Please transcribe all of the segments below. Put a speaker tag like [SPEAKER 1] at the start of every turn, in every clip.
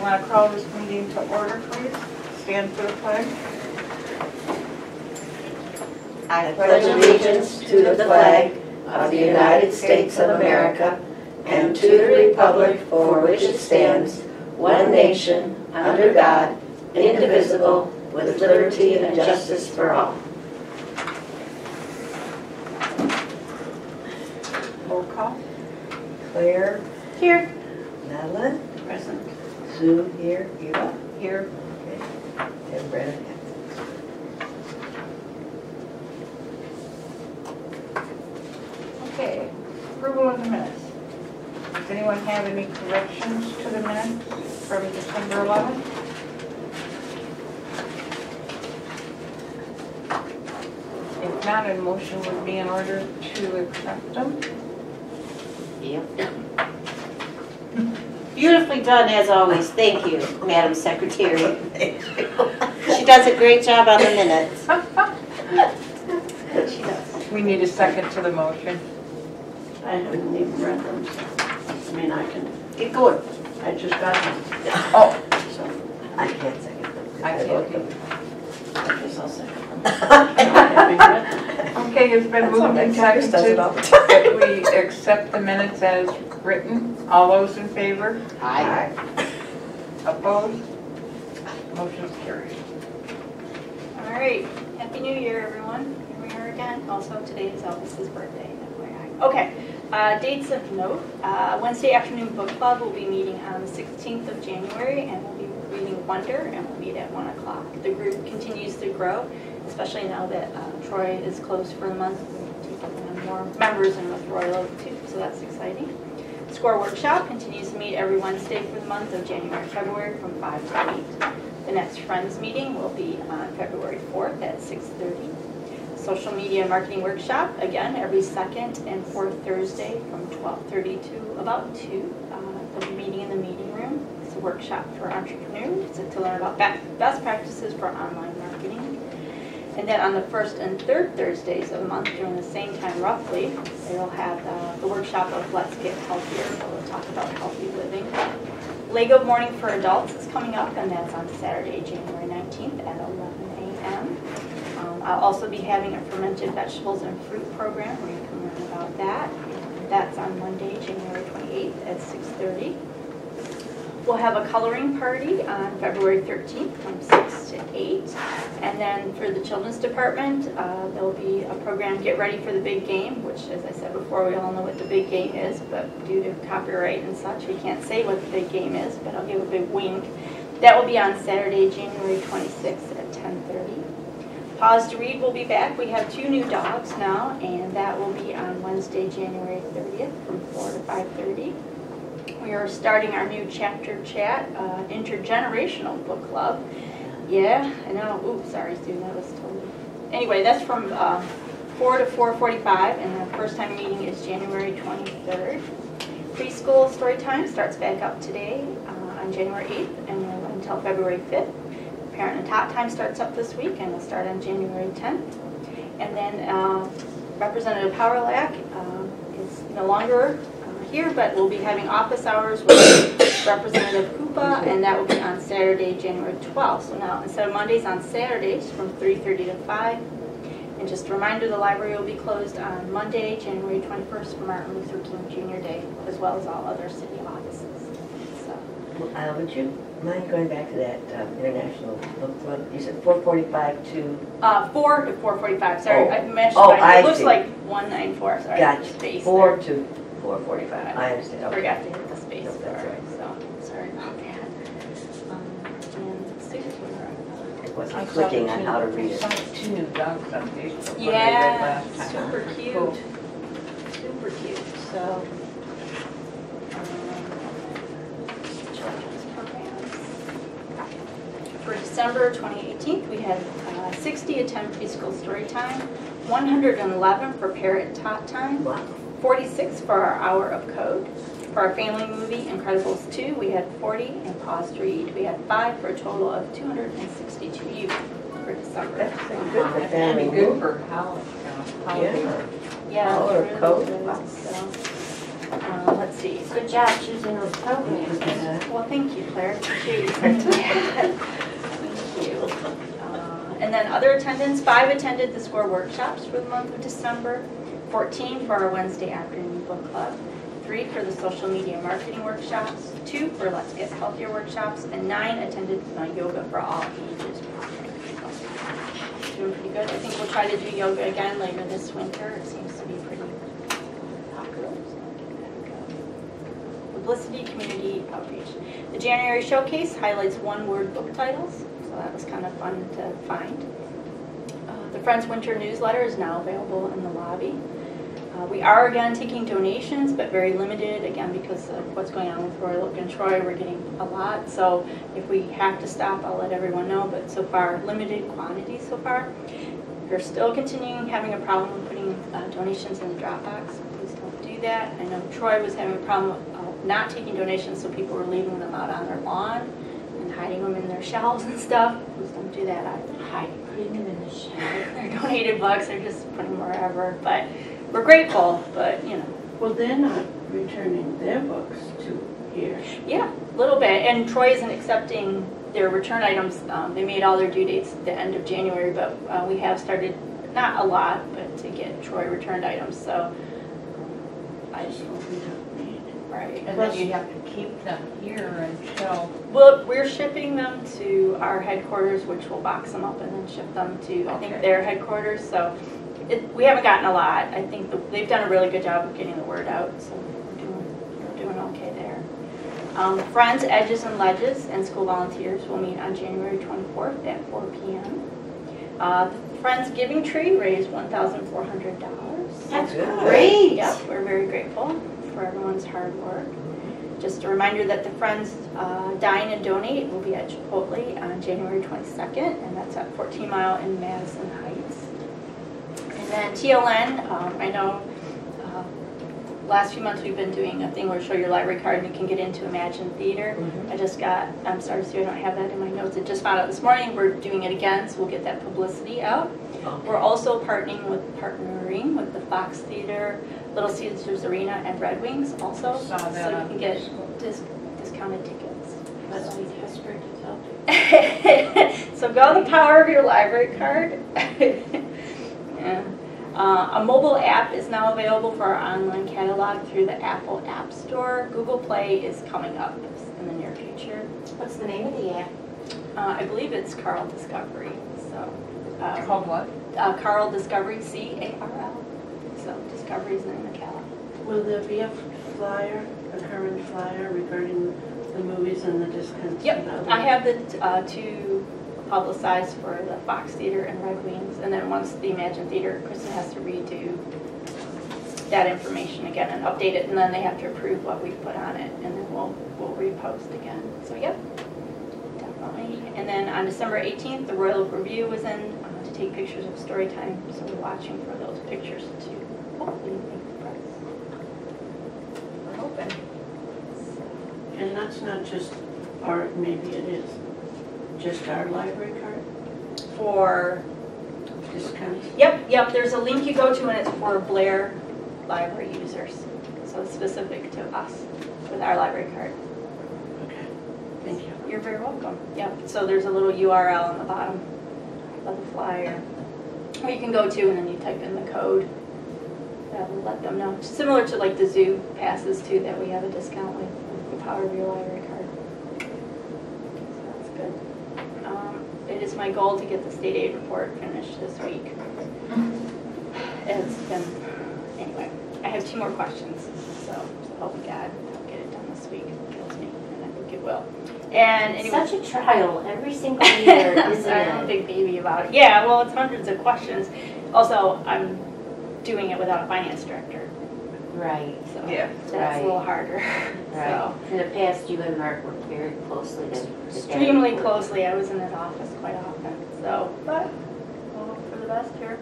[SPEAKER 1] want to call this meeting to order, please? Stand for the pledge.
[SPEAKER 2] I pledge allegiance to the flag of the United States of America and to the republic for which it stands, one nation, under God, indivisible, with liberty and justice for all.
[SPEAKER 1] Roll call.
[SPEAKER 3] Claire.
[SPEAKER 1] Here.
[SPEAKER 3] Madeline.
[SPEAKER 1] Present.
[SPEAKER 3] Sue here. Eva.
[SPEAKER 1] Here.
[SPEAKER 3] Okay. And Brandon.
[SPEAKER 1] Okay. Approval of the minutes. Does anyone have any corrections to the minutes from December 11th? If not, a motion would be in order to accept them.
[SPEAKER 2] Yep. Beautifully done as always. Thank you, Madam Secretary. She does a great job on the minutes. She does.
[SPEAKER 1] We need a second to the motion.
[SPEAKER 3] I haven't even read them, so I mean I can.
[SPEAKER 2] Get going.
[SPEAKER 3] I just got them.
[SPEAKER 1] Oh,
[SPEAKER 3] So I can't second them.
[SPEAKER 1] I
[SPEAKER 3] wrote
[SPEAKER 1] can't.
[SPEAKER 3] them. I guess I'll second them. I haven't read them.
[SPEAKER 1] okay, it's been moved and
[SPEAKER 3] Does it all
[SPEAKER 1] seconded
[SPEAKER 3] the time.
[SPEAKER 1] that we accept the minutes as written. All those in favor?
[SPEAKER 2] Aye.
[SPEAKER 1] Opposed? Motion's carried.
[SPEAKER 4] All right, Happy New Year, everyone. Here we are again. Also, today is Elvis's birthday. FYI. Okay, dates of note. Wednesday afternoon book club will be meeting on the 16th of January, and we'll be reading Wonder, and we'll meet at 1 o'clock. The group continues to grow, especially now that Troy is closed for the month. We're taking on more members and with Royal too, so that's exciting. Score Workshop continues to meet every Wednesday for the month of January and February from 5 to 8. The next Friends meeting will be on February 4th at 6:30. Social Media and Marketing Workshop, again, every second and fourth Thursday from 12:30 to about 2. The meeting in the meeting room. It's a workshop for entrepreneurs to learn about best practices for online marketing. And then on the first and third Thursdays of the month, during the same time roughly, they'll have the workshop of Let's Get Healthier, where we'll talk about healthy living. Lego Morning for Adults is coming up, and that's on Saturday, January 19th at 11 a.m. I'll also be having a fermented vegetables and fruit program where you can learn about that. That's on Monday, January 28th at 6:30. We'll have a coloring party on February 13th from 6 to 8. And then for the children's department, there'll be a program, Get Ready for the Big Game, which, as I said before, we all know what the big game is, but due to copyright and such, we can't say what the big game is, but I'll give a big wink. That will be on Saturday, January 26th at 10:30. Pause to Read will be back. We have 2 new dogs now, and that will be on Wednesday, January 30th from 4 to 5:30. We are starting our new chapter chat, intergenerational book club. Yeah, I know. Oops, sorry, Stu, that was totally. Anyway, that's from 4 to 4:45, and the first time meeting is January 23rd. Preschool story time starts back up today on January 8th and will run until February 5th. Parent and Tot time starts up this week and will start on January 10th. And then Representative Howrlack is no longer here, but we'll be having office hours with Representative Koopa, and that will be on Saturday, January 12th. So now, instead of Mondays, on Saturdays from 3:30 to 5. And just a reminder, the library will be closed on Monday, January 21st for Martin Luther King Jr. Day, as well as all other city offices. So.
[SPEAKER 3] Would you mind going back to that international book club? You said 4:45 to...
[SPEAKER 4] 4 to 4:45. Sorry,
[SPEAKER 3] Oh.
[SPEAKER 4] I mentioned
[SPEAKER 3] I
[SPEAKER 4] it looks
[SPEAKER 3] see.
[SPEAKER 4] like 194. Sorry,
[SPEAKER 3] Gotcha.
[SPEAKER 4] space
[SPEAKER 3] 4
[SPEAKER 4] there.
[SPEAKER 3] to 4:45. I understand.
[SPEAKER 4] I
[SPEAKER 3] Okay.
[SPEAKER 4] forgot to hit the space
[SPEAKER 3] No, that's
[SPEAKER 4] bar,
[SPEAKER 3] right.
[SPEAKER 4] so sorry about that. And see if
[SPEAKER 3] It
[SPEAKER 1] I
[SPEAKER 3] wasn't
[SPEAKER 1] saw
[SPEAKER 3] clicking on how to read it.
[SPEAKER 1] saw 2 new dogs on Facebook. when I read
[SPEAKER 4] yeah,
[SPEAKER 1] last time.
[SPEAKER 4] super cute,
[SPEAKER 1] Cool.
[SPEAKER 4] super cute. So, children's programs. For December 2018, we had 60 attend preschool story time, 111 for parent tot time,
[SPEAKER 3] Wow.
[SPEAKER 4] 46 for our hour of code. For our family movie, Incredibles 2, we had 40, and Pause to Read, we had 5 for a total of 262 youth for December.
[SPEAKER 3] That's good for
[SPEAKER 1] That'd
[SPEAKER 3] family.
[SPEAKER 1] be good for holiday.
[SPEAKER 3] Yeah.
[SPEAKER 4] Yeah,
[SPEAKER 3] Hour of
[SPEAKER 4] really
[SPEAKER 3] code.
[SPEAKER 4] good,
[SPEAKER 3] Wow.
[SPEAKER 4] so. Let's see.
[SPEAKER 2] Good job choosing those programs.
[SPEAKER 4] Well, thank you, Claire. Appreciate you saying that. Thank you. And then other attendance, 5 attended the SCORE workshops for the month of December, 14 for our Wednesday afternoon book club, 3 for the social media marketing workshops, 2 for Let's Get Healthier workshops, and 9 attended yoga for all ages. Doing pretty good. I think we'll try to do yoga again later this winter. It seems to be pretty popular. So Publicity Community Outreach. The January showcase highlights one-word book titles, so that was kind of fun to find. The Friends Winter newsletter is now available in the lobby. We are again taking donations, but very limited, again, because of what's going on with Royal Oak and Troy. We're getting a lot, so if we have to stop, I'll let everyone know, but so far, limited quantities so far. We're still continuing having a problem with putting donations in the Dropbox. Please don't do that. I know Troy was having a problem with not taking donations, so people were leaving them out on their lawn and hiding them in their shelves and stuff. Please don't do that either.
[SPEAKER 2] Putting them in the shelf.
[SPEAKER 4] They're donated books, they're just putting them wherever, but we're grateful, but you know.
[SPEAKER 5] Well, they're not returning their books to here.
[SPEAKER 4] Yeah, a little bit, and Troy isn't accepting their return items. They made all their due dates at the end of January, but we have started, not a lot, but to get Troy returned items, so I just, right.
[SPEAKER 1] And then you have to keep them here until,
[SPEAKER 4] Well, we're shipping them to our headquarters, which will box them up and then ship them to, I think, their headquarters, so we haven't gotten a lot. I think they've done a really good job of getting the word out, so we're doing okay there. Friends, Edges, and Ledges and school volunteers will meet on January 24th at 4 p.m. The Friends Giving Tree raised $1,400.
[SPEAKER 2] That's great.
[SPEAKER 4] Yep, we're very grateful for everyone's hard work. Just a reminder that the Friends Dine and Donate will be at Chipotle on January 22nd, and that's at 14 Mile in Madison Heights. And then TLN, I know last few months we've been doing a thing where show your library card and you can get into Imagine Theater.
[SPEAKER 3] Mm-hmm.
[SPEAKER 4] I'm sorry, Sue, I don't have that in my notes. I just found out this morning we're doing it again, so we'll get that publicity out.
[SPEAKER 3] Okay.
[SPEAKER 4] We're also partnering with the Fox Theater, Little Caesars Arena, and Red Wings also,
[SPEAKER 1] Saw that
[SPEAKER 4] so you
[SPEAKER 1] on
[SPEAKER 4] can get discounted tickets.
[SPEAKER 1] that's what Pittsburgh is out
[SPEAKER 4] So go the power of your library card. Yeah. A mobile app is now available for our online catalog through the Apple App Store. Google Play is coming up in the near future.
[SPEAKER 2] What's the name of the app?
[SPEAKER 4] I believe it's Carl Discovery. So
[SPEAKER 1] Called what?
[SPEAKER 4] Carl Discovery, C-A-R-L. So Discovery's the name of the catalog.
[SPEAKER 5] Will there be a flyer, a current flyer regarding the movies and the discounts?
[SPEAKER 4] Yep, I have the two publicized for the Fox Theater and Red Wings, and then once the Imagine Theater, Kristen has to redo that information again and update it, and then they have to approve what we put on it, and then we'll repost again. So yep, definitely. And then on December 18th, the Royal Oak Review was in to take pictures of story time, so we're watching for those pictures to hopefully make the press. We're hoping.
[SPEAKER 5] And that's not just, or maybe it is, just our library card
[SPEAKER 4] For
[SPEAKER 5] discounts?
[SPEAKER 4] Yep, there's a link you go to and it's for Blair library users. So it's specific to us with our library card.
[SPEAKER 5] Okay, thank you.
[SPEAKER 4] You're very welcome. Yep, so there's a little URL on the bottom of the flyer where you can go to and then you type in the code. That will let them know. Similar to like the zoo passes too, that we have a discount with the power of your library card. So that's good. It is my goal to get the state aid report finished this week. It's been, anyway, I have 2 more questions, so hoping God I'll get it done this week. It kills me, and I think it will. And anyway,
[SPEAKER 2] Such a trial every single year, isn't
[SPEAKER 4] I'm a
[SPEAKER 2] it?
[SPEAKER 4] big baby about it. Yeah, well, it's hundreds of questions. Also, I'm doing it without a finance director,
[SPEAKER 2] Right.
[SPEAKER 4] so
[SPEAKER 1] Yeah.
[SPEAKER 4] that's
[SPEAKER 2] Right.
[SPEAKER 4] a little harder.
[SPEAKER 2] Right.
[SPEAKER 4] So.
[SPEAKER 2] In the past, you and Mark worked very closely together.
[SPEAKER 4] Extremely closely. I was in his office quite often. So, but we'll hope for the best here.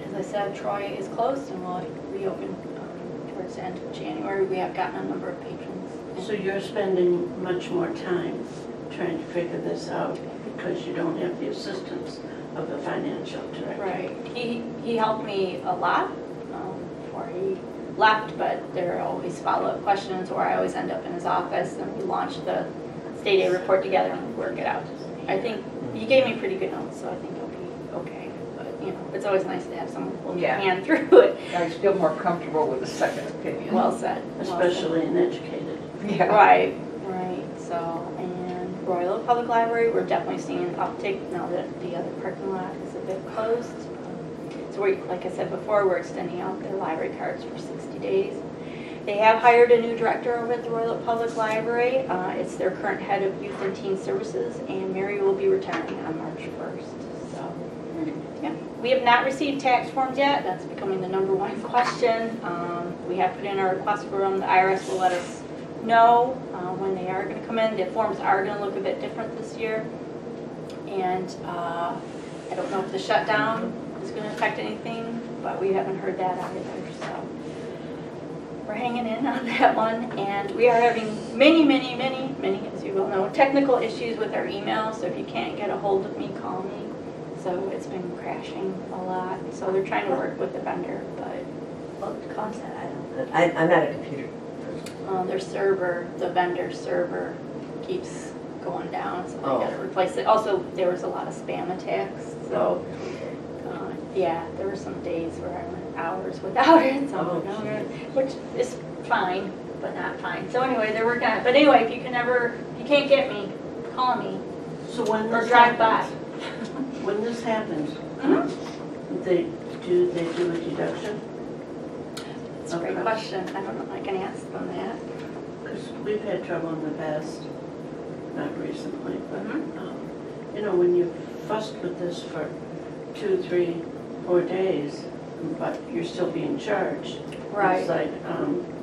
[SPEAKER 4] As I said, Troy is closed and will reopen towards the end of January. We have gotten a number of patrons.
[SPEAKER 5] So you're spending much more time trying to figure this out because you don't have the assistance of the financial director.
[SPEAKER 4] Right. He helped me a lot before he left, but there are always follow-up questions, or I always end up in his office, and we launch the state aid report together and work it out. I think he gave me pretty good notes, so I think it'll be okay. But, you know, it's always nice to have someone pull your hand through it.
[SPEAKER 6] I feel more comfortable with a second opinion.
[SPEAKER 4] Well said.
[SPEAKER 5] Especially an educated.
[SPEAKER 6] Yeah.
[SPEAKER 4] Right, right. So, and Royal Oak Public Library, we're definitely seeing an uptick now that the other parking lot is a bit closed. So we, like I said before, we're extending out their library cards for 60 days. They have hired a new director over at the Royal Oak Public Library. It's their current head of youth and teen services, and Mary will be retiring on March 1st. So, yeah. We have not received tax forms yet. That's becoming the #1 question. We have put in our request for them. The IRS will let us know when they are going to come in. The forms are going to look a bit different this year. And I don't know if the shutdown is going to affect anything, but we haven't heard that either. So we're hanging in on that one. And we are having many, as you well know, technical issues with our email. So if you can't get a hold of me, call me. So it's been crashing a lot. So they're trying to work with the vendor, but what caused that, I don't know.
[SPEAKER 3] I'm not a computer person.
[SPEAKER 4] Their server, the vendor server, keeps going down, so they gotta replace it. Also, there was a lot of spam attacks, so yeah, there were some days where I went hours without it, so which is fine, but not fine. So anyway, they're working on it. But anyway, if you can't get me, call me
[SPEAKER 5] So when
[SPEAKER 4] or
[SPEAKER 5] this
[SPEAKER 4] drive by.
[SPEAKER 5] happens, when this happens, they do a deduction?
[SPEAKER 4] It's a great question. I don't know if I can ask them that.
[SPEAKER 5] Because we've had trouble in the past, not recently, but, you know, when you fussed with this for 2, 3, 4 days, but you're still being charged.
[SPEAKER 4] Right.
[SPEAKER 5] It's like,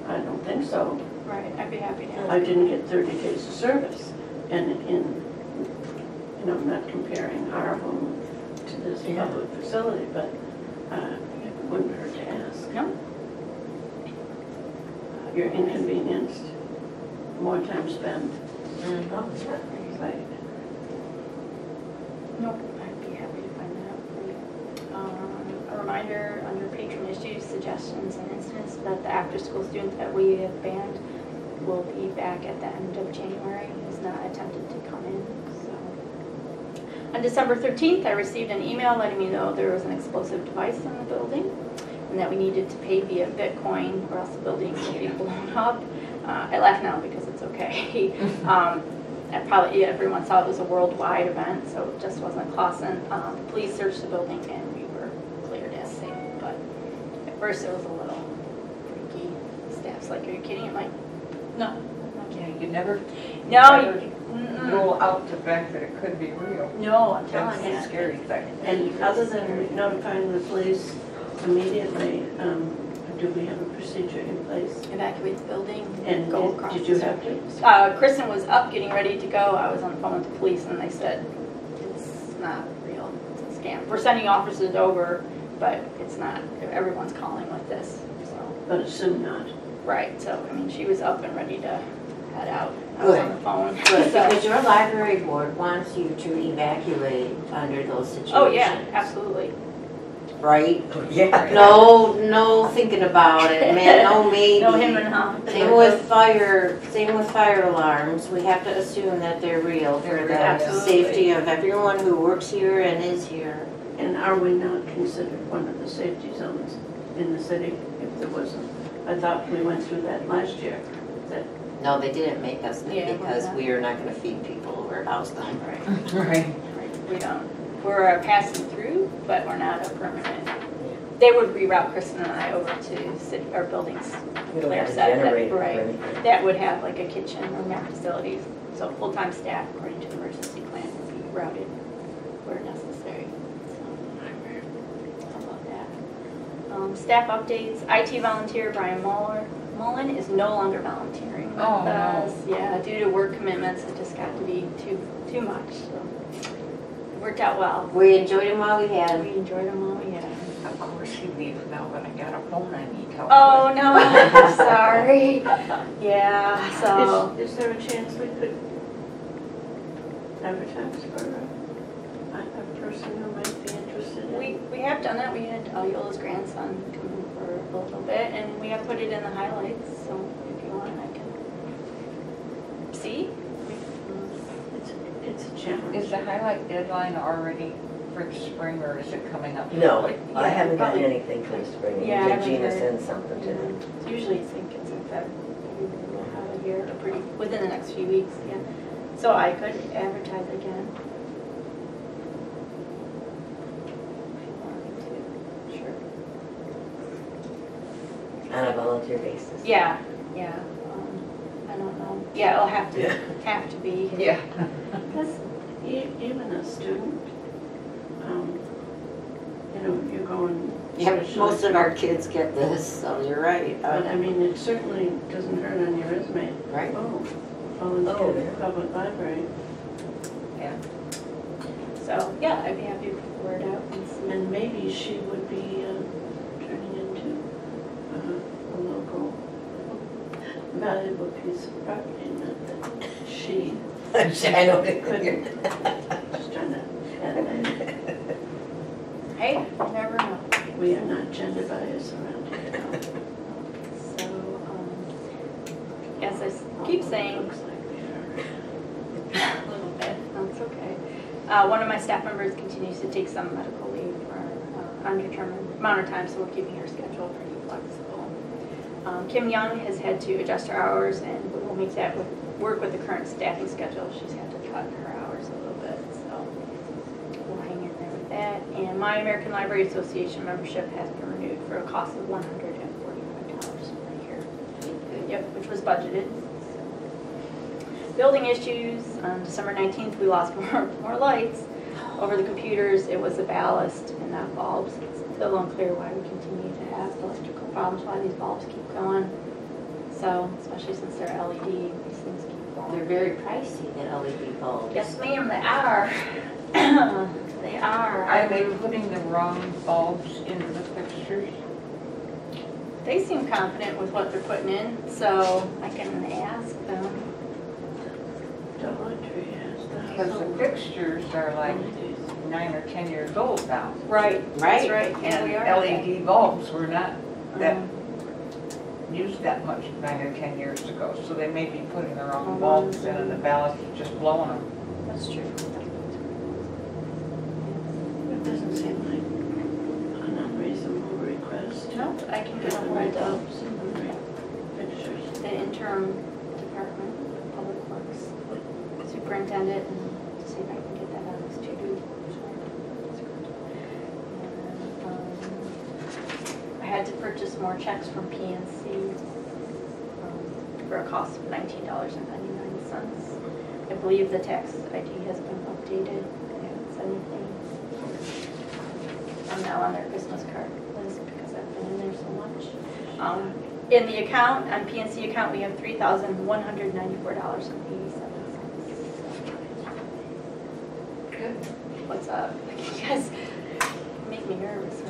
[SPEAKER 5] I don't think so.
[SPEAKER 4] Right, I'd be happy to ask.
[SPEAKER 5] I didn't get 30 days of service. And you know, I'm not comparing our home to this public facility, but it wouldn't hurt to ask.
[SPEAKER 4] No.
[SPEAKER 5] You're inconvenienced, more time spent. Right.
[SPEAKER 4] Nope, I'd be happy to find that out for you. A reminder under patron issues, suggestions, and incidents that the after-school student that we have banned will be back at the end of January. He's not attempted to come in. So, on December 13th, I received an email letting me know there was an explosive device in the building and that we needed to pay via Bitcoin or else the building would be blown up. I laugh now because it's okay. Probably everyone saw it was a worldwide event, so it just wasn't Clawson. The police searched the building and we were cleared as safe. But at first it was a little freaky. Staff's like, "Are you kidding?" I'm like, "No."
[SPEAKER 6] Yeah, you never
[SPEAKER 4] No.
[SPEAKER 6] rule out the fact that it could be real.
[SPEAKER 4] No, I'm telling
[SPEAKER 6] That's
[SPEAKER 4] you.
[SPEAKER 6] the scary thing.
[SPEAKER 5] And other than notifying the police immediately, do we have a procedure in place?
[SPEAKER 4] Evacuate the building
[SPEAKER 5] And
[SPEAKER 4] go across.
[SPEAKER 5] did you have to?
[SPEAKER 4] Kristen was up getting ready to go. I was on the phone with the police and they said, it's not real, it's a scam. We're sending officers over, but it's not, everyone's calling with this, so.
[SPEAKER 5] But assume not.
[SPEAKER 4] Right, so, I mean, she was up and ready to head out. I was on the phone.
[SPEAKER 2] Good,
[SPEAKER 4] So-
[SPEAKER 2] because your library board wants you to evacuate under those situations.
[SPEAKER 4] Oh, yeah, absolutely.
[SPEAKER 2] Right?
[SPEAKER 3] Yeah.
[SPEAKER 2] No thinking about it, man, no maybe.
[SPEAKER 4] No him and her.
[SPEAKER 2] Same with fire alarms. We have to assume that they're real for the
[SPEAKER 4] Absolutely.
[SPEAKER 2] safety of everyone who works here and is here.
[SPEAKER 5] And are we not considered one of the safety zones in the city if there wasn't? I thought we went through that last year. That
[SPEAKER 2] No, they didn't make us
[SPEAKER 4] Yeah,
[SPEAKER 2] because
[SPEAKER 4] we're not.
[SPEAKER 2] we are not gonna feed people or house them.
[SPEAKER 4] Right,
[SPEAKER 6] Right.
[SPEAKER 4] right, we don't. We're passing through, but we're not a permanent. They would reroute Kristen and I over to city, or buildings.
[SPEAKER 3] We don't
[SPEAKER 4] Blair
[SPEAKER 3] have a
[SPEAKER 4] said that,
[SPEAKER 3] generator or
[SPEAKER 4] right.
[SPEAKER 3] anything.
[SPEAKER 4] That would have like a kitchen or more facilities. So full-time staff, according to the emergency plan, would be routed where necessary. So, how about that? Staff updates, IT volunteer Brian Mullen is no longer volunteering with
[SPEAKER 6] Oh, no.
[SPEAKER 4] us. Yeah, due to work commitments, it just got to be too much. So it worked out well.
[SPEAKER 2] We enjoyed them while we
[SPEAKER 4] We
[SPEAKER 2] had.
[SPEAKER 4] enjoyed them all we had.
[SPEAKER 6] Of course he leaves now, but I got a phone I need help
[SPEAKER 4] Oh,
[SPEAKER 6] with.
[SPEAKER 4] no, sorry. Yeah, so.
[SPEAKER 5] is there a chance we could advertise for a person who might be interested in?
[SPEAKER 4] We have done that. We had Yola's grandson come for a little bit, and we have put it in the highlights, so if you want, I can see.
[SPEAKER 5] It's a challenge.
[SPEAKER 6] Is the highlight deadline already for the spring, or is it coming up?
[SPEAKER 3] No,
[SPEAKER 4] Yeah,
[SPEAKER 3] I haven't gotten
[SPEAKER 4] probably.
[SPEAKER 3] anything for the spring.
[SPEAKER 4] Yeah, I
[SPEAKER 3] Usually
[SPEAKER 4] haven't
[SPEAKER 3] Gina
[SPEAKER 4] heard.
[SPEAKER 3] sends something to them.
[SPEAKER 4] Usually I think it's in February, we'll have it here, or pretty, within the next few weeks, yeah. So I could advertise again. If you want me to, sure.
[SPEAKER 3] On a volunteer basis.
[SPEAKER 4] Yeah, yeah, I don't know, yeah, it'll have
[SPEAKER 3] Yeah.
[SPEAKER 4] to be.
[SPEAKER 6] Yeah.
[SPEAKER 4] Because,
[SPEAKER 5] Even a student, you know, you're going.
[SPEAKER 2] Yeah, most of our kids get this, so you're right.
[SPEAKER 5] But I mean, it certainly doesn't hurt on your resume.
[SPEAKER 2] Right.
[SPEAKER 5] Oh, volunteer
[SPEAKER 3] Oh,
[SPEAKER 5] at the
[SPEAKER 3] yeah.
[SPEAKER 5] public library.
[SPEAKER 6] Yeah.
[SPEAKER 4] so, yeah, I'd be happy to put the word out and see.
[SPEAKER 5] And maybe she would be turning into a local valuable piece of property, not that she
[SPEAKER 3] I know.
[SPEAKER 5] couldn't. Just trying to add that.
[SPEAKER 4] Hey, you never know.
[SPEAKER 5] We are not gender biased around here.
[SPEAKER 4] So, as I keep saying,
[SPEAKER 5] Looks like we are.
[SPEAKER 4] a little bit, that's okay. One of my staff members continues to take some medical leave for undetermined amount of time, so we're keeping her schedule pretty flexible. Kim Young has had to adjust her hours, and we will make that work with the current staffing schedule. She's had to cut her hours a little bit, so we'll hang in there with that. And my American Library Association membership has been renewed for a cost of $145 per year. Yep, which was budgeted. So. Building issues, on December 19th, we lost more lights. Over the computers, it was the ballast and not bulbs. It's still unclear why we continue to have electrical problems, why these bulbs keep going. So, especially since they're LED, these things keep going.
[SPEAKER 2] They're very pricey, the LED bulbs.
[SPEAKER 4] Yes, ma'am, they are. They are.
[SPEAKER 6] Are they putting the wrong bulbs into the fixtures?
[SPEAKER 4] They seem confident with what they're putting in, so I can ask them.
[SPEAKER 5] Dollar Tree has that.
[SPEAKER 6] Because the fixtures are like 9 or 10 years old now.
[SPEAKER 4] Right,
[SPEAKER 2] Right.
[SPEAKER 4] that's right. And we are.
[SPEAKER 6] LED bulbs were not that
[SPEAKER 4] Um,
[SPEAKER 6] used that much 9 or 10 years ago, so they may be putting the wrong
[SPEAKER 4] Oh,
[SPEAKER 6] bulbs in and the ballast is just blowing them.
[SPEAKER 4] That's true.
[SPEAKER 5] It doesn't seem like an unreasonable request.
[SPEAKER 4] No, I can get
[SPEAKER 5] Get
[SPEAKER 4] a
[SPEAKER 5] the right
[SPEAKER 4] hold of
[SPEAKER 5] bulbs and the right fixtures.
[SPEAKER 4] the interim department of public works superintendent and see if I can get that on his to-do. I had to purchase more checks from PNC for a cost of $19.99. I believe the tax ID has been updated. I haven't said anything. I'm now on their Christmas card list because I've been in there so much. In the account, on PNC account, we have $3,194.87.
[SPEAKER 6] Good.
[SPEAKER 4] What's up? You guys make me nervous.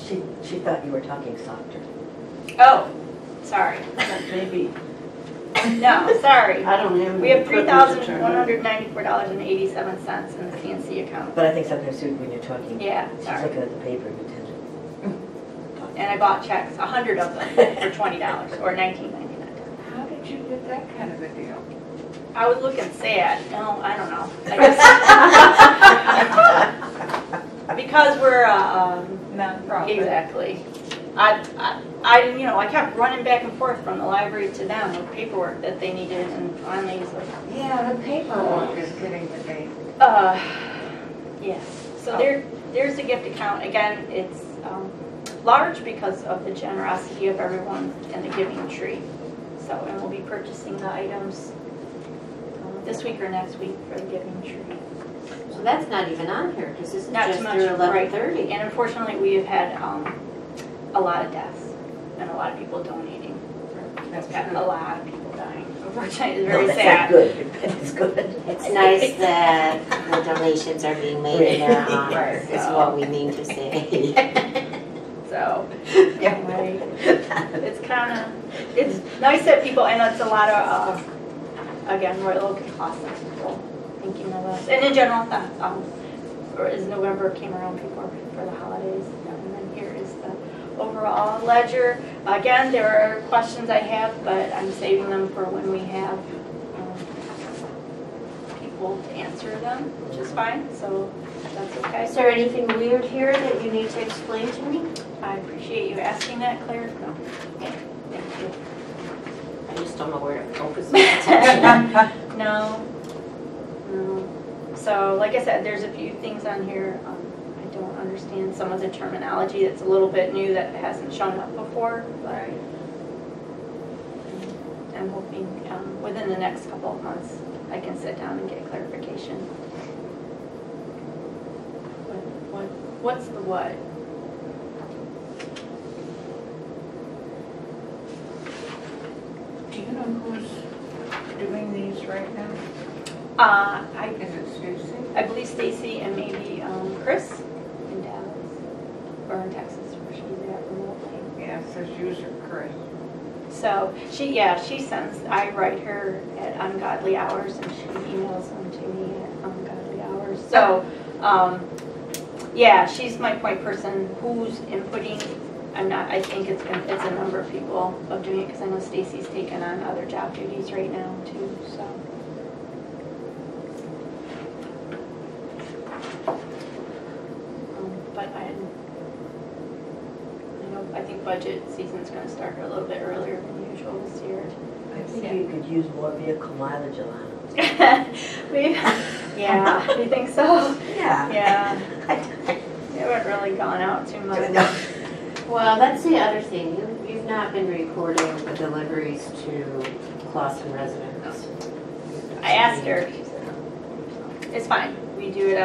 [SPEAKER 3] She thought you were talking softer.
[SPEAKER 4] Oh, sorry.
[SPEAKER 5] But maybe,
[SPEAKER 4] No, sorry.
[SPEAKER 5] I don't have.
[SPEAKER 4] We have
[SPEAKER 5] any equipment to turn on.
[SPEAKER 4] $3,194.87 in the PNC account.
[SPEAKER 3] But I think sometimes too, when you're talking,
[SPEAKER 4] Yeah,
[SPEAKER 3] she's
[SPEAKER 4] sorry.
[SPEAKER 3] looking at the paper, you tend to.
[SPEAKER 4] And I bought checks, 100 of them, for $20 or $19.99.
[SPEAKER 6] How did you get that kind of a deal?
[SPEAKER 4] I was looking sad. No, I don't know. I guess because we're
[SPEAKER 6] Non-profit.
[SPEAKER 4] exactly. I kept running back and forth from the library to them with paperwork that they needed, and finally it's like,
[SPEAKER 6] Yeah, the paperwork is getting to be.
[SPEAKER 4] yeah. So there's the gift account. Again, it's large because of the generosity of everyone and the giving tree. So, and we'll be purchasing the items this week or next week for the giving tree.
[SPEAKER 2] So that's not even on here, because this is
[SPEAKER 4] Not
[SPEAKER 2] just
[SPEAKER 4] too
[SPEAKER 2] through
[SPEAKER 4] much, right.
[SPEAKER 2] 11:30.
[SPEAKER 4] And unfortunately, we have had a lot of deaths and a lot of people donating.
[SPEAKER 6] That's
[SPEAKER 4] Got
[SPEAKER 6] good.
[SPEAKER 4] a lot of people dying. Unfortunately, it's
[SPEAKER 3] No,
[SPEAKER 4] very
[SPEAKER 3] that's
[SPEAKER 4] sad.
[SPEAKER 3] not good. It's good.
[SPEAKER 2] It's nice that the donations are being made in their honor,
[SPEAKER 4] Right,
[SPEAKER 2] is
[SPEAKER 4] so-
[SPEAKER 2] what we mean to say.
[SPEAKER 4] So, anyway, it's nice that people, and it's a lot of, again, we're looking Clawson people thinking of us. And in general, or as November came around before for the holidays. And then here is the overall ledger. Again, there are questions I have, but I'm saving them for when we have people to answer them, which is fine, so that's okay.
[SPEAKER 2] Is there anything weird here that you need to explain to me?
[SPEAKER 4] I appreciate you asking that, Claire. No. Okay, thank you.
[SPEAKER 2] I just don't know where to focus my attention.
[SPEAKER 4] No. So, like I said, there's a few things on here I don't understand. Some of the terminology that's a little bit new that hasn't shown up before. But I'm hoping within the next couple of months I can sit down and get clarification. What's the what?
[SPEAKER 6] Do you know who's doing these right now? Is it Stacy?
[SPEAKER 4] I believe Stacy and maybe Chris in Dallas or in Texas where she's at remotely.
[SPEAKER 6] Yeah, it says user Chris.
[SPEAKER 4] So she sends, I write her at ungodly hours and she emails them to me at ungodly hours. So, yeah, she's my point person who's inputting. I think it's a number of people of doing it because I know Stacy's taken on other job duties right now too, so. But I think budget season's going to start a little bit earlier than usual this year.
[SPEAKER 3] I think you could use more vehicle mileage allowance.
[SPEAKER 4] Yeah, you think so?
[SPEAKER 3] Yeah.
[SPEAKER 4] Yeah. We haven't really gone out too much.
[SPEAKER 2] Well, that's the other thing. You've not been recording the deliveries to Clawson residents.
[SPEAKER 4] I asked her. She said no. It's fine. We do it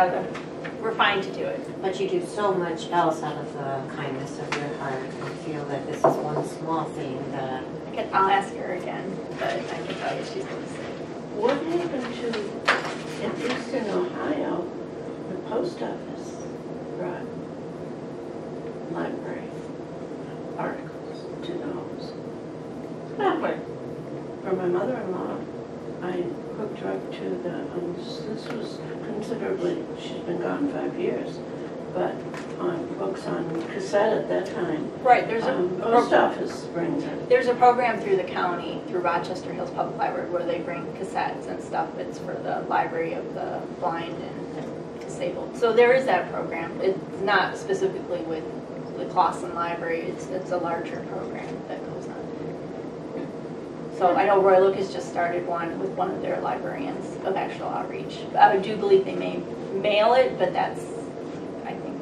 [SPEAKER 4] we're fine to do it.
[SPEAKER 2] But you do so much else out of the kindness of your heart. I feel that this is one small thing that...
[SPEAKER 4] I'll ask her again, but I can tell you she's going to say.
[SPEAKER 5] What happened to, at least in Ohio, the post office brought library articles to the homes? For my mother-in-law, I hooked her up to the, this was considerably, she's been gone 5 years, but on books on cassette at that time.
[SPEAKER 4] Right, there's
[SPEAKER 5] post office brings it.
[SPEAKER 4] There's a program through the county, through Rochester Hills Public Library, where they bring cassettes and stuff. It's for the library of the blind and disabled. So there is that program. It's not specifically with the Clawson Library. It's a larger program that goes on. So I know Roy Lucas just started one with one of their librarians of actual outreach. I do believe they may mail it, but that's, I think,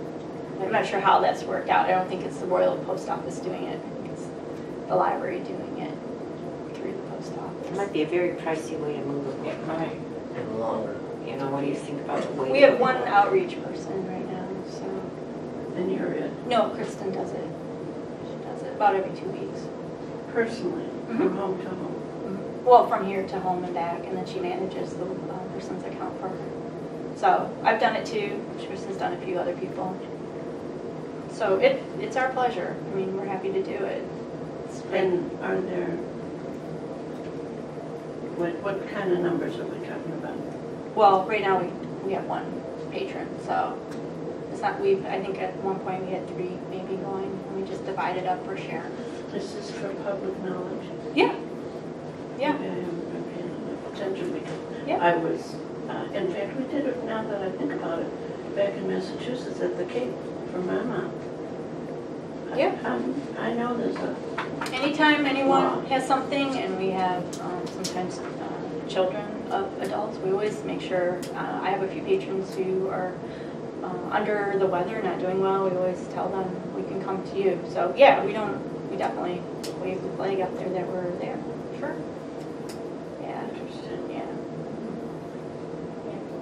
[SPEAKER 4] I'm not sure how that's worked out. I don't think it's the Royal Post Office doing it. I think it's the library doing it through the post office.
[SPEAKER 2] It might be a very pricey way to move a book.
[SPEAKER 6] Right.
[SPEAKER 3] And longer.
[SPEAKER 2] You know, what do you think about the way?
[SPEAKER 4] We have one outreach person right now, so.
[SPEAKER 5] And you're it
[SPEAKER 4] No, Kristen does it. She does it about every 2 weeks.
[SPEAKER 5] personally, from home to home.
[SPEAKER 4] Well, from here to home and back, and then she manages the person's account for her. So I've done it too. Kristen's done a few other people. So it's our pleasure. I mean, we're happy to do it.
[SPEAKER 5] And are there, what kind of numbers are we talking about?
[SPEAKER 4] Well, right now we have one patron, so it's not. I think at one point we had 3 maybe going, and we just divided up for Sharon.
[SPEAKER 5] This is for public knowledge.
[SPEAKER 4] Yeah. Yeah.
[SPEAKER 5] Okay, I'm paying enough attention because
[SPEAKER 4] Yeah.
[SPEAKER 5] I was, in fact, we did it, now that I think about it, back in Massachusetts at the Cape for my mom.
[SPEAKER 4] Yeah.
[SPEAKER 5] I know there's a,
[SPEAKER 4] Anytime anyone
[SPEAKER 5] Wow.
[SPEAKER 4] has something, and we have sometimes children of adults, we always make sure. I have a few patrons who are under the weather, not doing well. We always tell them we can come to you. So yeah, we definitely wave the flag out there that we're there. Sure. Yeah.
[SPEAKER 5] interesting.
[SPEAKER 4] Yeah.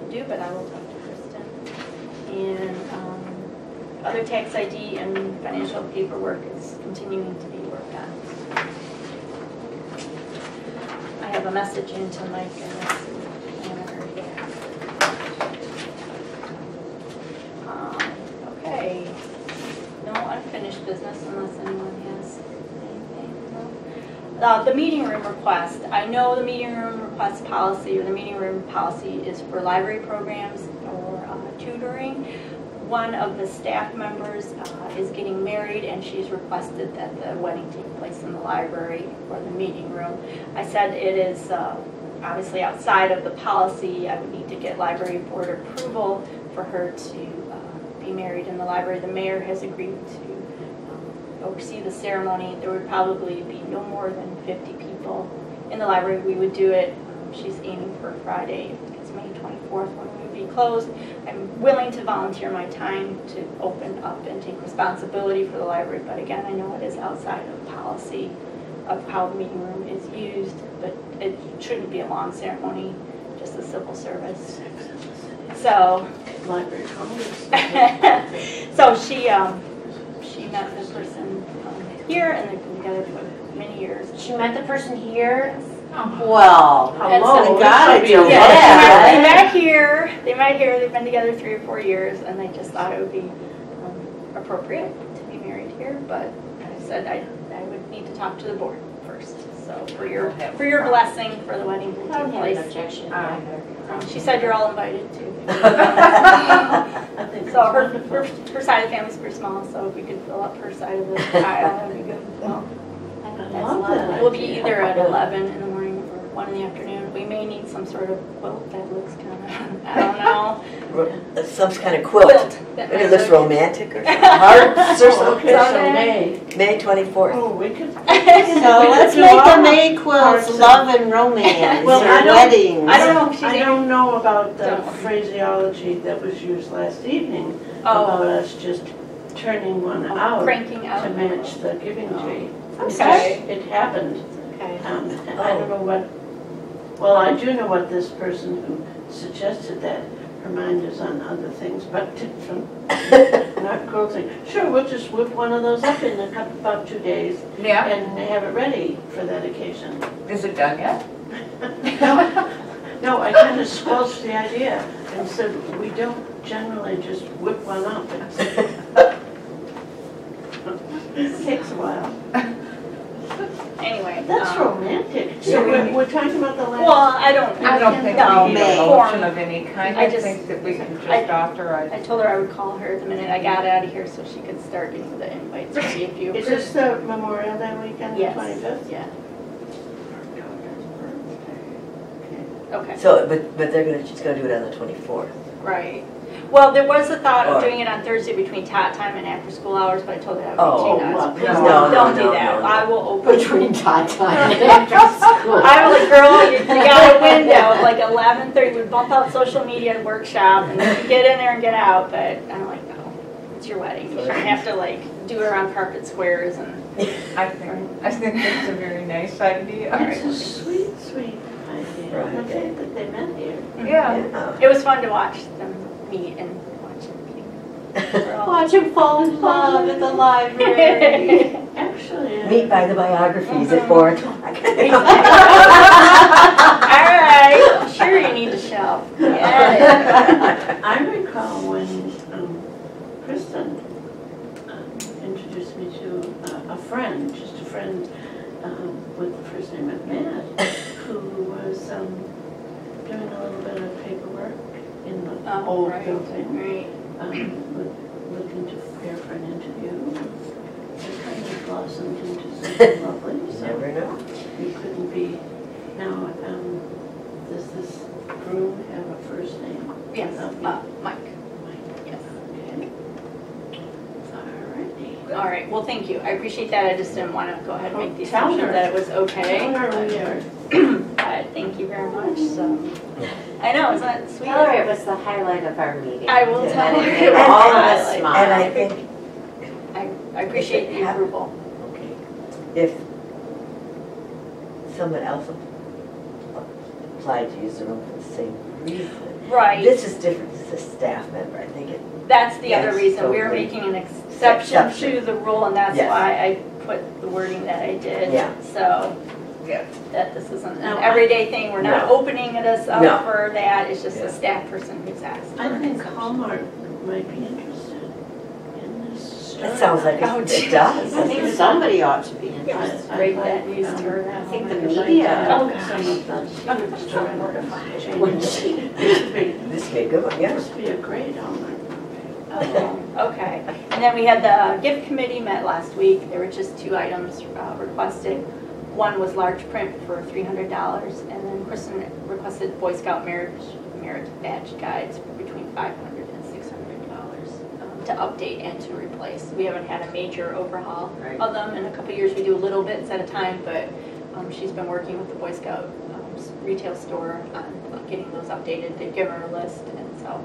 [SPEAKER 4] We do, but I will talk to Kristen. And other tax ID and financial paperwork is continuing to be worked on. I have a message into Mike and let's see. Okay. No unfinished business unless anyone has anything. No? The meeting room request. I know the meeting room request policy, or the meeting room policy is for library programs or tutoring. one of the staff members is getting married, and she's requested that the wedding take place in the library or the meeting room. I said it is obviously outside of the policy. I would need to get library board approval for her to be married in the library. The mayor has agreed to oversee the ceremony. There would probably be no more than 50 people in the library. We would do it. She's aiming for Friday. I think it's May 24th when we would be closed. I'm willing to volunteer my time to open up and take responsibility for the library, but again, I know it is outside of policy of how the meeting room is used, but it shouldn't be a long ceremony, just a civil service. So,
[SPEAKER 5] Library Congress.
[SPEAKER 4] so she met the person here, and they've been together for many years.
[SPEAKER 2] She met the person here? Well,
[SPEAKER 4] And
[SPEAKER 5] Hello,
[SPEAKER 4] so-
[SPEAKER 5] this
[SPEAKER 2] gotta
[SPEAKER 5] would be
[SPEAKER 2] do
[SPEAKER 5] a
[SPEAKER 2] that.
[SPEAKER 4] They
[SPEAKER 5] lot.
[SPEAKER 4] met here. They met here. They've been together 3 or 4 years, and they just thought it would be appropriate to be married here. But I said I would need to talk to the board first. So for your blessing for the wedding to
[SPEAKER 2] I don't
[SPEAKER 4] take
[SPEAKER 2] have an
[SPEAKER 4] place.
[SPEAKER 2] objection.
[SPEAKER 4] She said you're all invited too.
[SPEAKER 5] I think
[SPEAKER 4] So her side of the family's pretty small. So if we could fill up her side of the aisle, that'd be good. Well,
[SPEAKER 2] I think
[SPEAKER 5] I
[SPEAKER 2] that's
[SPEAKER 5] love
[SPEAKER 2] a lot.
[SPEAKER 5] that.
[SPEAKER 4] it will be either at 11 in the morning or 1 in the afternoon. We may need some sort of quilt that looks kind of, I don't know.
[SPEAKER 3] Some kind of quilt.
[SPEAKER 4] that
[SPEAKER 3] Maybe
[SPEAKER 4] might
[SPEAKER 3] it looks
[SPEAKER 4] look-
[SPEAKER 3] romantic or something. Hearts or
[SPEAKER 5] Oh,
[SPEAKER 3] something.
[SPEAKER 5] okay, so May.
[SPEAKER 3] May 24th.
[SPEAKER 5] Oh, we could.
[SPEAKER 2] So let's
[SPEAKER 5] do
[SPEAKER 2] make
[SPEAKER 5] all
[SPEAKER 2] the May quilts
[SPEAKER 5] parts
[SPEAKER 2] love and romance,
[SPEAKER 5] Well,
[SPEAKER 2] or
[SPEAKER 5] I don't-
[SPEAKER 2] weddings.
[SPEAKER 4] I don't know if she's
[SPEAKER 5] I don't know about the
[SPEAKER 4] Don't.
[SPEAKER 5] phraseology that was used last evening
[SPEAKER 4] Oh.
[SPEAKER 5] about us just turning one out
[SPEAKER 4] cranking out.
[SPEAKER 5] to match the giving tree.
[SPEAKER 4] Okay.
[SPEAKER 5] It happened.
[SPEAKER 4] Okay.
[SPEAKER 5] And I don't know what, well, I do know what this person who suggested that, her mind is on other things, but not quilting. Sure, we'll just whip one of those up in about 2 days
[SPEAKER 6] Yeah,
[SPEAKER 5] and have it ready for that occasion.
[SPEAKER 6] is it done yet?
[SPEAKER 5] No, I kind of squelched the idea and said, we don't generally just whip one up. It takes a while.
[SPEAKER 4] Anyway.
[SPEAKER 5] That's romantic.
[SPEAKER 6] Yeah,
[SPEAKER 5] So
[SPEAKER 6] we-
[SPEAKER 5] we're talking about the last.
[SPEAKER 4] Well, I don't
[SPEAKER 6] think
[SPEAKER 4] no,
[SPEAKER 6] we need a
[SPEAKER 2] May.
[SPEAKER 6] motion of any kind.
[SPEAKER 4] I
[SPEAKER 6] I
[SPEAKER 4] just-
[SPEAKER 6] think that we can
[SPEAKER 4] I-
[SPEAKER 6] just authorize.
[SPEAKER 4] I told her I would call her the minute I got out of here so she could start getting the invites to see if you
[SPEAKER 5] Is
[SPEAKER 4] approve.
[SPEAKER 5] this the Memorial Day weekend, the
[SPEAKER 4] Yes.
[SPEAKER 5] 25th?
[SPEAKER 4] Yeah, okay,
[SPEAKER 3] So, but they're gonna, she's gonna do it on the 24th.
[SPEAKER 4] right. Well, there was a thought
[SPEAKER 3] Or-
[SPEAKER 4] of doing it on Thursday between tot time and after school hours, but I told her that
[SPEAKER 3] Oh,
[SPEAKER 4] would be too nuts.
[SPEAKER 5] well,
[SPEAKER 4] Please
[SPEAKER 5] no,
[SPEAKER 4] don't
[SPEAKER 3] no,
[SPEAKER 4] do that.
[SPEAKER 3] no, no.
[SPEAKER 4] I will open.
[SPEAKER 2] Between Todd time and after school.
[SPEAKER 4] I was like, girl, you got a window, like 11:30, we bump out social media workshop, and you can get in there and get out, but I'm like, no, it's your wedding, you shouldn't have to like do it around carpet squares and.
[SPEAKER 6] I think that's a very nice idea.
[SPEAKER 5] It's a sweet, sweet idea.
[SPEAKER 3] Right.
[SPEAKER 5] The fact that they met here.
[SPEAKER 6] Yeah.
[SPEAKER 3] Yeah.
[SPEAKER 4] It was fun to watch them meet and watch them meet. We're all-
[SPEAKER 2] Watch him fall in love at the library.
[SPEAKER 5] Actually.
[SPEAKER 3] Meet by the biographies at 4 o'clock.
[SPEAKER 4] All right, sure you need to show. Yeah.
[SPEAKER 5] I recall when Kristen introduced me to a friend, just a friend with the first name of Matt, who was doing a little bit of paperwork in the old
[SPEAKER 4] Right,
[SPEAKER 5] building,
[SPEAKER 4] right.
[SPEAKER 5] looking to prepare for an interview. And kind of blossomed into something lovely, so
[SPEAKER 3] Never know.
[SPEAKER 5] you couldn't be. Now, does this groom have a first name?
[SPEAKER 4] Yes,
[SPEAKER 5] Without
[SPEAKER 4] Mike.
[SPEAKER 5] Mike.
[SPEAKER 4] Yes.
[SPEAKER 5] Okay. Alrighty.
[SPEAKER 4] All right, well, thank you. I appreciate that. I just didn't want to go ahead and make the
[SPEAKER 5] Tell
[SPEAKER 4] assumption
[SPEAKER 5] her.
[SPEAKER 4] that it was okay.
[SPEAKER 5] Tell her we are.
[SPEAKER 4] But thank you very much, so. I know, isn't that sweet?
[SPEAKER 2] Tell her it was the highlight of our meeting.
[SPEAKER 4] I will
[SPEAKER 3] Yeah.
[SPEAKER 4] tell
[SPEAKER 2] And
[SPEAKER 4] her.
[SPEAKER 2] it
[SPEAKER 4] it
[SPEAKER 2] made
[SPEAKER 4] was
[SPEAKER 2] all of
[SPEAKER 4] a
[SPEAKER 2] us
[SPEAKER 4] highlight.
[SPEAKER 2] smile.
[SPEAKER 3] And I think,
[SPEAKER 4] I appreciate the approval.
[SPEAKER 3] okay, if someone else applied to use the room for the same reason,
[SPEAKER 4] Right.
[SPEAKER 3] this is different, this is a staff member, I think it,
[SPEAKER 4] That's the other
[SPEAKER 3] Yes,
[SPEAKER 4] reason. We're
[SPEAKER 3] totally.
[SPEAKER 4] making an exception to the rule, and that's
[SPEAKER 3] Yes.
[SPEAKER 4] why I put the wording that I did.
[SPEAKER 3] Yeah.
[SPEAKER 4] So
[SPEAKER 6] Yeah.
[SPEAKER 4] that this isn't an
[SPEAKER 5] No,
[SPEAKER 4] everyday thing. We're not
[SPEAKER 3] No.
[SPEAKER 4] opening us up
[SPEAKER 3] No.
[SPEAKER 4] for that. It's just
[SPEAKER 3] Yeah.
[SPEAKER 4] a staff person who's asked.
[SPEAKER 5] I
[SPEAKER 4] for an
[SPEAKER 5] think
[SPEAKER 4] exception.
[SPEAKER 5] Hallmark might be interested in this story.
[SPEAKER 3] it sounds like
[SPEAKER 4] Oh,
[SPEAKER 3] it
[SPEAKER 4] geez.
[SPEAKER 3] does.
[SPEAKER 2] I think somebody ought to be
[SPEAKER 4] Yeah,
[SPEAKER 2] interested.
[SPEAKER 4] just break that news to her.
[SPEAKER 2] I think the
[SPEAKER 5] I'd like
[SPEAKER 2] media-
[SPEAKER 5] to
[SPEAKER 4] Oh,
[SPEAKER 5] have
[SPEAKER 4] gosh.
[SPEAKER 5] some of the story
[SPEAKER 2] Wouldn't
[SPEAKER 5] changes.
[SPEAKER 2] she?
[SPEAKER 5] This would be,
[SPEAKER 3] This would be a good one, yeah.
[SPEAKER 5] this would be a great Hallmark movie.
[SPEAKER 4] Okay. And then we had the gift committee met last week. There were just 2 items requested. One was large print for $300, and then Kristen requested Boy Scout Merit badge guides for between $500 and $600 to update and to replace. We haven't had a major overhaul of them. In a couple of years, we do little bits at a time, but she's been working with the Boy Scout retail store on getting those updated. They've given her a list, and so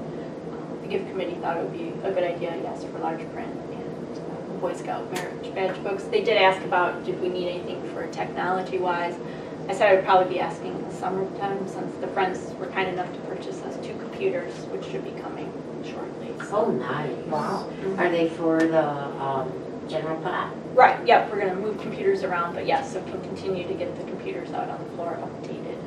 [SPEAKER 4] the gift committee thought it would be a good idea, yes, for large print and Boy Scout Merit badge books. They did ask about did we need anything for technology-wise. I said I would probably be asking in the summertime since the friends were kind enough to purchase us 2 computers, which should be coming shortly.
[SPEAKER 2] Oh, nice.
[SPEAKER 6] Wow.
[SPEAKER 2] Are they for the general pot?
[SPEAKER 4] Right, yep, we're going to move computers around, but yes, so we can continue to get the computers out on the floor updated.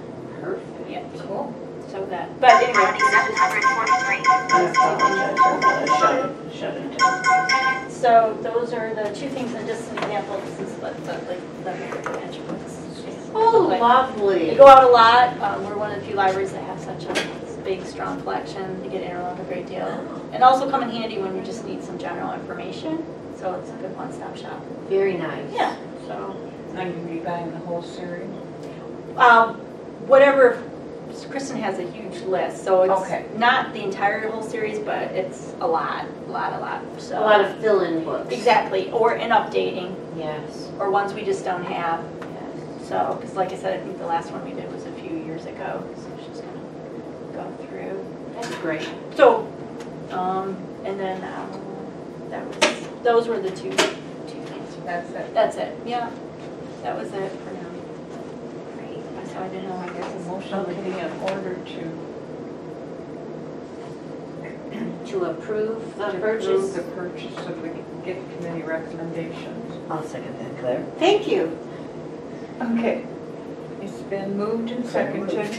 [SPEAKER 2] Perfect.
[SPEAKER 4] Yeah,
[SPEAKER 6] Cool.
[SPEAKER 4] so that, but anyway.
[SPEAKER 5] 743. I apologize, I'm gonna shut it down.
[SPEAKER 4] So those are the 2 things, and just an example, this is what the Merit badge books.
[SPEAKER 2] Oh,
[SPEAKER 4] They
[SPEAKER 2] lovely.
[SPEAKER 4] go out a lot. We're one of the few libraries that have such a big, strong collection. They get interloaned a great deal. And also come in handy when you just need some general information. So it's a good one-stop shop.
[SPEAKER 2] Very nice.
[SPEAKER 4] Yeah, so.
[SPEAKER 6] Now you'll be buying the whole series?
[SPEAKER 4] Whatever, Kristen has a huge list, so it's
[SPEAKER 6] Okay.
[SPEAKER 4] not the entire whole series, but it's a lot. So
[SPEAKER 2] A lot of fill-in books.
[SPEAKER 4] exactly, or in updating,
[SPEAKER 2] Yes.
[SPEAKER 4] or ones we just don't have.
[SPEAKER 2] Yes.
[SPEAKER 4] So, because like I said, I think the last one we did was a few years ago, so she's gonna go through.
[SPEAKER 2] That's great.
[SPEAKER 4] So, and then those were the two things.
[SPEAKER 6] That's it.
[SPEAKER 4] That's it. Yeah, that was it for now.
[SPEAKER 2] Great.
[SPEAKER 4] So I didn't know. I guess
[SPEAKER 6] A motion would be in order
[SPEAKER 2] To approve the
[SPEAKER 6] to
[SPEAKER 2] purchase.
[SPEAKER 6] approve the purchase of the gift committee recommendations.
[SPEAKER 3] I'll second that, Claire.
[SPEAKER 2] Thank you.
[SPEAKER 6] Okay. It's been moved and seconded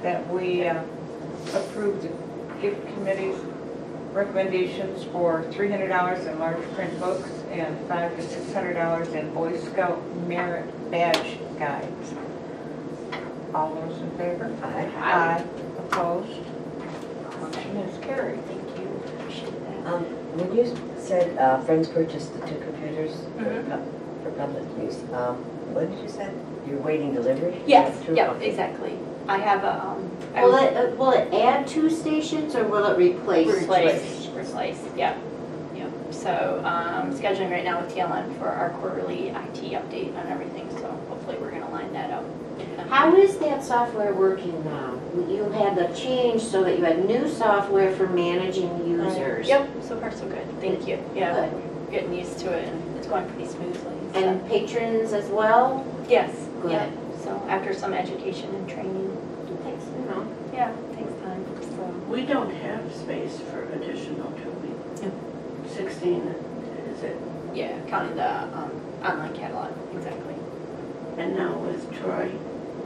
[SPEAKER 6] that we approve the gift committee's recommendations for $300 in large print books and $500 to $600 in Boy Scout Merit badge guides. All those in favor?
[SPEAKER 3] Aye.
[SPEAKER 6] Aye. Opposed? Motion is carried.
[SPEAKER 4] Thank you. Appreciate that.
[SPEAKER 3] When you said friends purchased the 2 computers
[SPEAKER 4] Mhm.
[SPEAKER 3] for public use, what did you say? You're waiting delivery?
[SPEAKER 4] Yes.
[SPEAKER 3] True?
[SPEAKER 4] Yeah.
[SPEAKER 3] Okay.
[SPEAKER 4] Exactly. I have a.
[SPEAKER 2] Will it add 2 stations or will it replace?
[SPEAKER 4] Replace. Yep. So scheduling right now with TLN for our quarterly IT update on everything. So hopefully we're going to line that up.
[SPEAKER 2] How is that software working now? You had the change so that you had new software for managing users.
[SPEAKER 4] Yep. So far so good. Thank you. Yeah.
[SPEAKER 2] Good.
[SPEAKER 4] We're getting used to it and it's going pretty smoothly. So.
[SPEAKER 2] And patrons as well?
[SPEAKER 4] Yes.
[SPEAKER 2] Good.
[SPEAKER 4] Yep. So after some education and training,
[SPEAKER 2] Thanks, you know.
[SPEAKER 4] yeah, takes time. So.
[SPEAKER 5] We don't have space for additional, do we?
[SPEAKER 4] No.
[SPEAKER 5] 16, is it?
[SPEAKER 4] Yeah, counting the online catalog, exactly.
[SPEAKER 5] And now with Troy,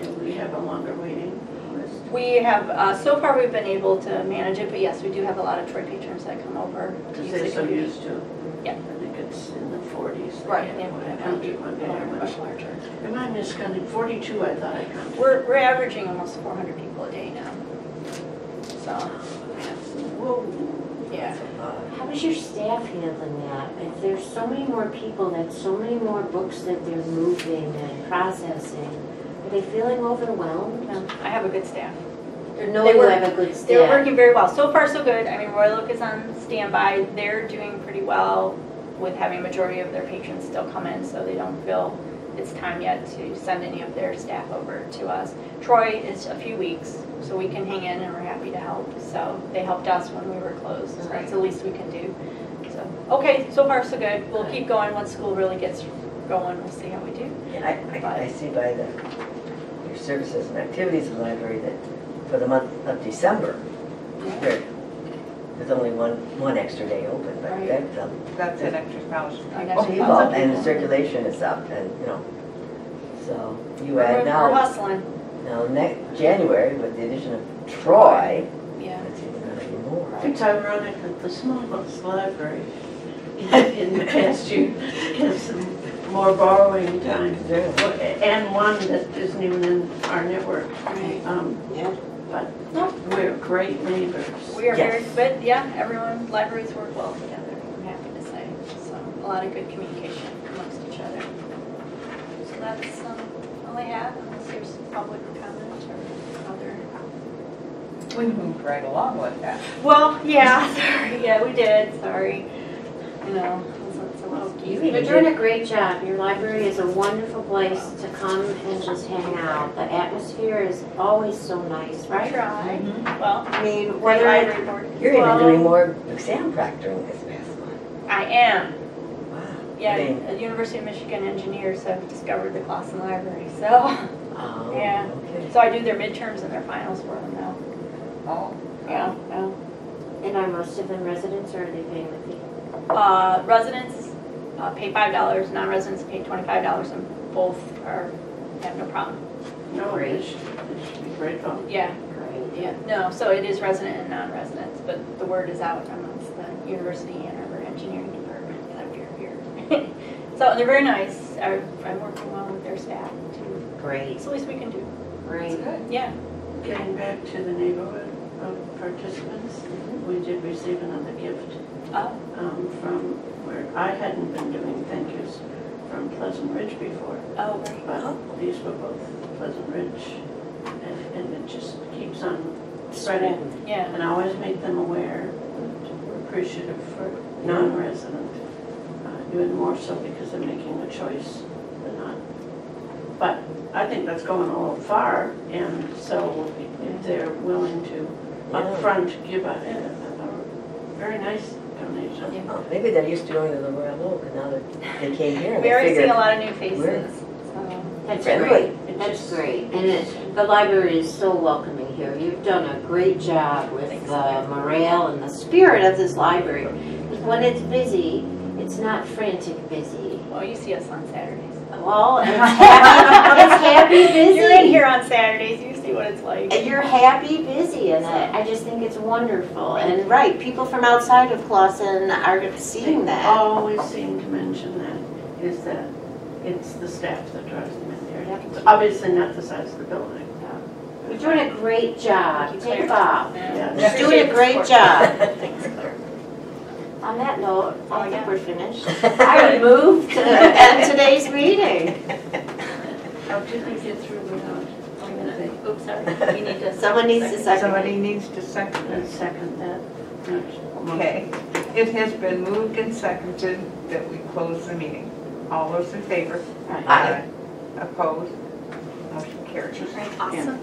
[SPEAKER 5] do we have a longer waiting list?
[SPEAKER 4] We have, so far we've been able to manage it, but yes, we do have a lot of Troy patrons that come over to
[SPEAKER 5] Because
[SPEAKER 4] use
[SPEAKER 5] they're
[SPEAKER 4] the
[SPEAKER 5] so
[SPEAKER 4] computer.
[SPEAKER 5] used to.
[SPEAKER 4] Yeah.
[SPEAKER 5] I think it's in the 40s.
[SPEAKER 4] Right,
[SPEAKER 5] They
[SPEAKER 4] they
[SPEAKER 5] have
[SPEAKER 4] have
[SPEAKER 5] 100,
[SPEAKER 4] much larger.
[SPEAKER 5] Am I miscounting? 42 I thought I counted.
[SPEAKER 4] We're averaging almost 400 people a day now. So,
[SPEAKER 5] Whoa.
[SPEAKER 4] yeah.
[SPEAKER 2] How is your staff handling that? If there's so many more people, that's so many more books that they're moving and processing, are they feeling overwhelmed?
[SPEAKER 4] I have a good staff.
[SPEAKER 2] No,
[SPEAKER 4] They
[SPEAKER 2] you
[SPEAKER 4] were-
[SPEAKER 2] have a good
[SPEAKER 4] They're
[SPEAKER 2] staff.
[SPEAKER 4] working very well. So far, so good. I mean, Royal Oak is on standby. They're doing pretty well with having a majority of their patrons still come in, so they don't feel it's time yet to send any of their staff over to us. Troy is a few weeks, so we can hang in and we're happy to help. So they helped us when we were closed. So that's the least we can do. So, okay, so far, so good. We'll keep going. Once school really gets going, we'll see how we do.
[SPEAKER 3] I see by your services and activities of the library that for the month of December, there's only one extra day open, but
[SPEAKER 4] Right.
[SPEAKER 6] That's an extra 1,000
[SPEAKER 4] An
[SPEAKER 6] people.
[SPEAKER 4] extra
[SPEAKER 3] people,
[SPEAKER 4] 1,000
[SPEAKER 3] and the
[SPEAKER 4] people.
[SPEAKER 3] circulation is up, and so you
[SPEAKER 4] We're
[SPEAKER 3] add now
[SPEAKER 4] hustling.
[SPEAKER 3] next January with the addition of Troy,
[SPEAKER 4] Yeah.
[SPEAKER 3] that's even gonna be more.
[SPEAKER 5] It's ironic that the smallest library in the past year gets more borrowing time. And one that isn't even in our network.
[SPEAKER 4] Right.
[SPEAKER 2] Yeah.
[SPEAKER 5] but
[SPEAKER 4] No.
[SPEAKER 5] we're great neighbors.
[SPEAKER 4] We are very,
[SPEAKER 3] Yes.
[SPEAKER 4] but yeah, everyone, libraries work well together, I'm happy to say. So a lot of good communication amongst each other. So that's all I have, unless there's public comment or other.
[SPEAKER 6] We moved right along with that.
[SPEAKER 4] Well, yeah, sorry, yeah, we did, sorry. You know, it's a little
[SPEAKER 3] You
[SPEAKER 2] You're
[SPEAKER 3] even
[SPEAKER 2] doing
[SPEAKER 3] did,
[SPEAKER 2] a great job. Your library is a wonderful place to come and just hang out. The atmosphere is always so nice,
[SPEAKER 4] I
[SPEAKER 2] right?
[SPEAKER 4] try.
[SPEAKER 3] Mhm.
[SPEAKER 4] Well,
[SPEAKER 2] I mean,
[SPEAKER 4] great
[SPEAKER 2] whether it,
[SPEAKER 4] library board.
[SPEAKER 3] You're even
[SPEAKER 4] Well,
[SPEAKER 3] doing more exam proctoring this past month.
[SPEAKER 4] I am.
[SPEAKER 3] Wow.
[SPEAKER 4] Yeah,
[SPEAKER 3] I mean,
[SPEAKER 4] the University of Michigan engineers have discovered the Clawson Library, so.
[SPEAKER 3] oh,
[SPEAKER 4] Yeah.
[SPEAKER 3] okay.
[SPEAKER 4] So I do their midterms and their finals for them now.
[SPEAKER 6] Oh,
[SPEAKER 4] Yeah.
[SPEAKER 2] and are most of them residents or are they paying the fee?
[SPEAKER 4] Residents pay $5, non-residents pay $25, and both have no problem.
[SPEAKER 5] No,
[SPEAKER 2] Great.
[SPEAKER 5] it should be great fun.
[SPEAKER 4] Yeah,
[SPEAKER 2] Great.
[SPEAKER 4] yeah. No, so it is resident and non-residents, but the word is out amongst the University and our engineering department that we're here. So they're very nice. I'm working well with their staff too.
[SPEAKER 2] Great,
[SPEAKER 4] It's the least we can do.
[SPEAKER 2] great.
[SPEAKER 4] Yeah.
[SPEAKER 5] Getting back to the neighborhood of participants, we did receive another gift
[SPEAKER 4] Oh,
[SPEAKER 5] from where I hadn't been doing thank yous from Pleasant Ridge before,
[SPEAKER 4] oh, right.
[SPEAKER 5] but these were both Pleasant Ridge, and it just keeps on spreading.
[SPEAKER 4] Yeah.
[SPEAKER 5] And I always make them aware that we're appreciative for non-resident, even more so because they're making a choice than not. But I think that's going a little far, and so if they're willing to upfront give a very nice donation.
[SPEAKER 4] Yeah.
[SPEAKER 3] Oh, maybe they're used to going to the Royal Oak, and now that they came here and
[SPEAKER 4] We
[SPEAKER 3] they
[SPEAKER 4] already see
[SPEAKER 3] figured,
[SPEAKER 4] a lot of new faces.
[SPEAKER 3] We're-
[SPEAKER 4] So.
[SPEAKER 2] That's
[SPEAKER 3] Friendly.
[SPEAKER 2] great.
[SPEAKER 5] It
[SPEAKER 2] That's
[SPEAKER 5] just-
[SPEAKER 2] great. And the library is so welcoming here. You've done a great job with the morale and the spirit of this library. Because when it's busy, it's not frantic busy.
[SPEAKER 4] Well, you see us on Saturdays.
[SPEAKER 2] Well, it's happy busy.
[SPEAKER 4] You're in here on Saturdays, you see what it's like.
[SPEAKER 2] And you're happy busy, and I just think it's wonderful. And right, people from outside of Clawson are seeing
[SPEAKER 5] They
[SPEAKER 2] that.
[SPEAKER 5] always seem to mention that, is that it's the staff that drives them in there.
[SPEAKER 2] Yep.
[SPEAKER 5] Obviously not the size of the building.
[SPEAKER 2] You're doing a great job. Take it off.
[SPEAKER 5] Yeah.
[SPEAKER 2] You're doing a great job.
[SPEAKER 3] Thanks, Claire.
[SPEAKER 2] On that note, I think
[SPEAKER 4] yeah.
[SPEAKER 2] we're finished. I would move to end today's meeting.
[SPEAKER 5] How did we get through without anything?
[SPEAKER 4] Oops, sorry. You need to.
[SPEAKER 2] Someone needs to second
[SPEAKER 6] somebody
[SPEAKER 2] it.
[SPEAKER 6] needs to second
[SPEAKER 5] And
[SPEAKER 6] it.
[SPEAKER 5] second that.
[SPEAKER 6] Okay. It has been moved and seconded that we close the meeting. All those in favor?
[SPEAKER 2] Aye.
[SPEAKER 6] Opposed? Motion carries.
[SPEAKER 4] Awesome.